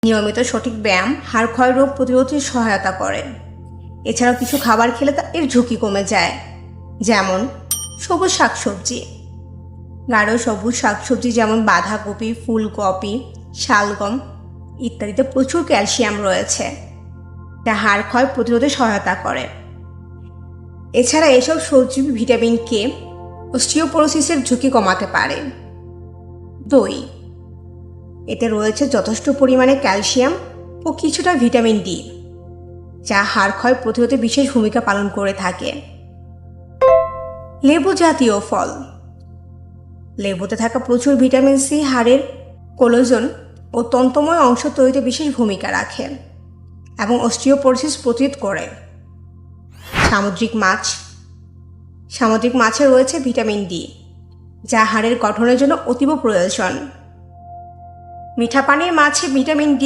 নিয়মিত সঠিক ব্যায়াম হাড় ক্ষয় রোগ প্রতিরোধে সহায়তা করে। এছাড়াও কিছু খাবার খেলে এর ঝুঁকি কমে যায়, যেমন সবুজ শাকসবজি। গাঢ় সবুজ শাকসবজি যেমন বাঁধাকপি, ফুলকপি, শালগম ইত্যাদিতে প্রচুর ক্যালসিয়াম রয়েছে, যা হাড় ক্ষয় প্রতিরোধে সহায়তা করে। এছাড়া এসব সবজি ভিটামিন কে অস্টিওপোরোসিসের ঝুঁকি কমাতে পারে। দই, এতে রয়েছে যথেষ্ট পরিমাণে ক্যালসিয়াম ও কিছুটা ভিটামিন ডি, যা হাড় ক্ষয় প্রতিরোধে বিশেষ ভূমিকা পালন করে থাকে। লেবু জাতীয় ফল, লেবুতে থাকা প্রচুর ভিটামিন সি হাড়ের কোলাজেন ও তন্তুময় অংশ তৈরিতে বিশেষ ভূমিকা রাখে এবং অস্টিওপোরোসিস প্রতিরোধ করে। সামুদ্রিক মাছে রয়েছে ভিটামিন ডি, যা হাড়ের গঠনের জন্য অতীব প্রয়োজন। মিঠা পানির মাছে ভিটামিন ডি